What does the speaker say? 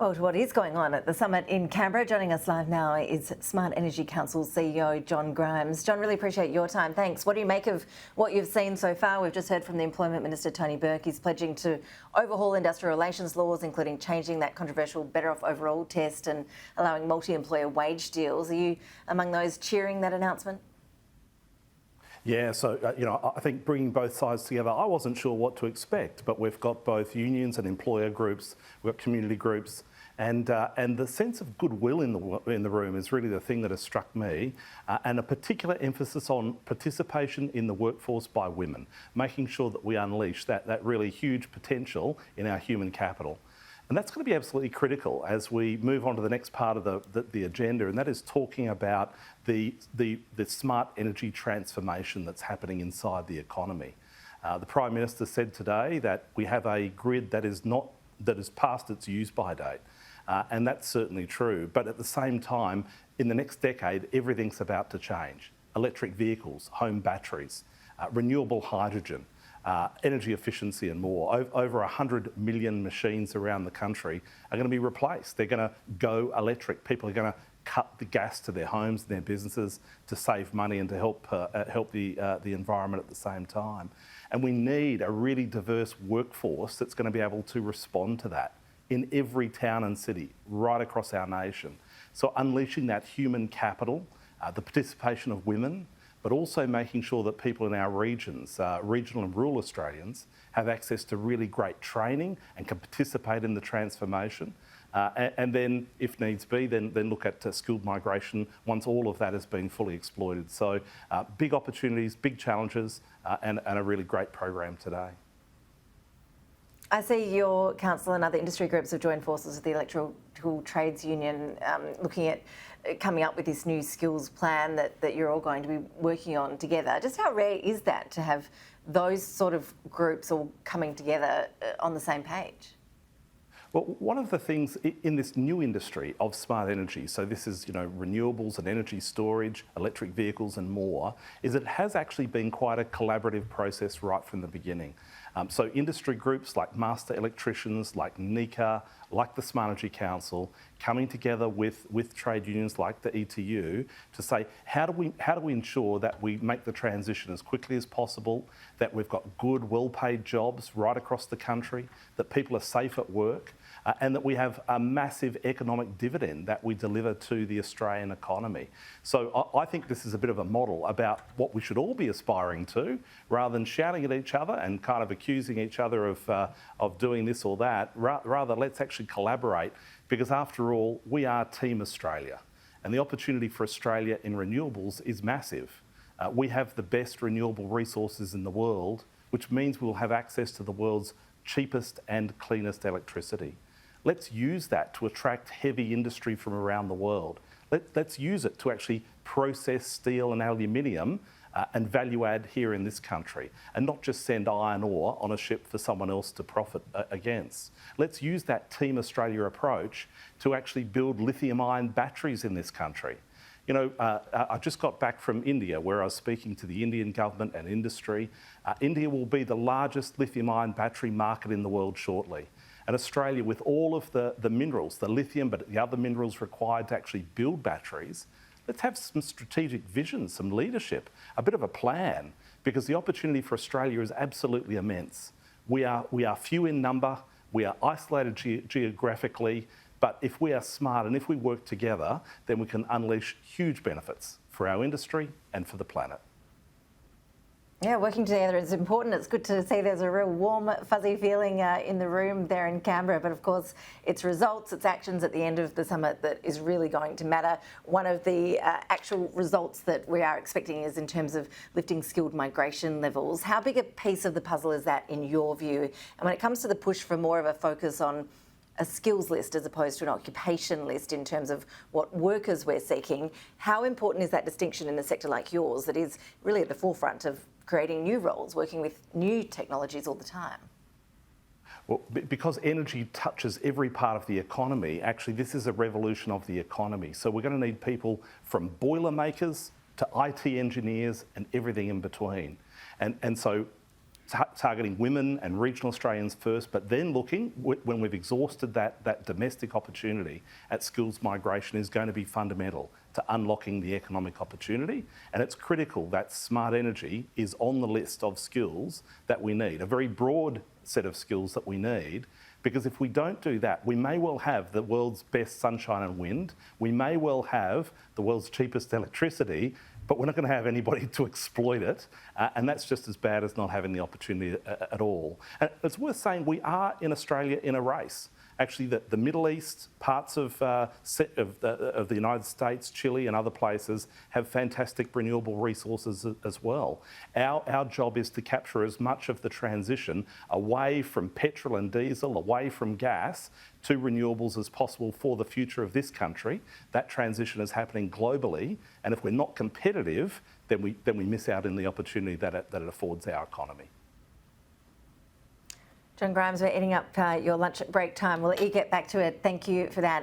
Well, to what is going on at the summit in Canberra. Joining us live now is Smart Energy Council CEO John Grimes. John, really appreciate your time. Thanks. What do you make of what you've seen so far? We've just heard from the Employment Minister, Tony Burke. He's pledging to overhaul industrial relations laws, including changing that controversial Better Off Overall test and allowing multi-employer wage deals. Are you among those cheering that announcement? Yeah, so, I think bringing both sides together, I wasn't sure what to expect, but we've got both unions and employer groups, we've got community groups, and the sense of goodwill in the room is really the thing that has struck me, and a particular emphasis on participation in the workforce by women, making sure that we unleash that really huge potential in our human capital. And that's going to be absolutely critical as we move on to the next part of the agenda, and that is talking about the smart energy transformation that's happening inside the economy. The Prime Minister said today that we have a grid that is past its use-by date, and that's certainly true. But at the same time, in the next decade, everything's about to change. Electric vehicles, home batteries, renewable hydrogen, energy efficiency and more. Over 100 million machines around the country are going to be replaced. They're going to go electric. People are going to cut the gas to their homes and their businesses to save money and to help the environment at the same time. And we need a really diverse workforce that's going to be able to respond to that in every town and city right across our nation. So unleashing that human capital, the participation of women, but also making sure that people in our regions, regional and rural Australians, have access to really great training and can participate in the transformation. And then, if needs be, then look at skilled migration once all of that has been fully exploited. So big opportunities, big challenges, and a really great program today. I see your council and other industry groups have joined forces with the Electrical Trades Union, looking at coming up with this new skills plan that you're all going to be working on together. Just how rare is that to have those sort of groups all coming together on the same page? Well, one of the things in this new industry of smart energy, so this is, renewables and energy storage, electric vehicles and more, is it has actually been quite a collaborative process right from the beginning. So industry groups like Master Electricians, like NECA, like the Smart Energy Council, coming together with trade unions like the ETU to say, how do we ensure that we make the transition as quickly as possible, that we've got good, well-paid jobs right across the country, that people are safe at work, and that we have a massive economic dividend that we deliver to the Australian economy. So I think this is a bit of a model about what we should all be aspiring to, rather than shouting at each other and kind of accusing each other of doing this or that. Rather, let's actually collaborate, because after all, we are Team Australia, and the opportunity for Australia in renewables is massive. We have the best renewable resources in the world, which means we'll have access to the world's cheapest and cleanest electricity. Let's use that to attract heavy industry from around the world. Let's use it to actually process steel and aluminium and value add here in this country, and not just send iron ore on a ship for someone else to profit against. Let's use that Team Australia approach to actually build lithium-ion batteries in this country. I just got back from India, where I was speaking to the Indian government and industry. India will be the largest lithium-ion battery market in the world shortly. And Australia, with all of the minerals, the lithium, but the other minerals required to actually build batteries, let's have some strategic vision, some leadership, a bit of a plan, because the opportunity for Australia is absolutely immense. We are few in number, we are isolated geographically, but if we are smart and if we work together, then we can unleash huge benefits for our industry and for the planet. Yeah, working together is important. It's good to see there's a real warm, fuzzy feeling in the room there in Canberra. But of course, it's results, it's actions at the end of the summit that is really going to matter. One of the actual results that we are expecting is in terms of lifting skilled migration levels. How big a piece of the puzzle is that in your view? And when it comes to the push for more of a focus on a skills list as opposed to an occupation list in terms of what workers we're seeking, how important is that distinction in a sector like yours that is really at the forefront of creating new roles, working with new technologies all the time? Well, because energy touches every part of the economy, actually this is a revolution of the economy. So we're going to need people from boilermakers to IT engineers and everything in between. And so targeting women and regional Australians first, but then looking, when we've exhausted that domestic opportunity, at skills migration is going to be fundamental to unlocking the economic opportunity. And it's critical that smart energy is on the list of skills that we need, a very broad set of skills that we need, because if we don't do that, we may well have the world's best sunshine and wind, we may well have the world's cheapest electricity, but we're not going to have anybody to exploit it, and that's just as bad as not having the opportunity at all. And it's worth saying we are in Australia in a race. Actually, the Middle East, parts of the United States, Chile and other places have fantastic renewable resources as well. Our job is to capture as much of the transition away from petrol and diesel, away from gas, to renewables as possible for the future of this country. That transition is happening globally, and if we're not competitive, then we miss out in the opportunity that it affords our economy. John Grimes, we're eating up your lunch break time. We'll let you get back to it. Thank you for that.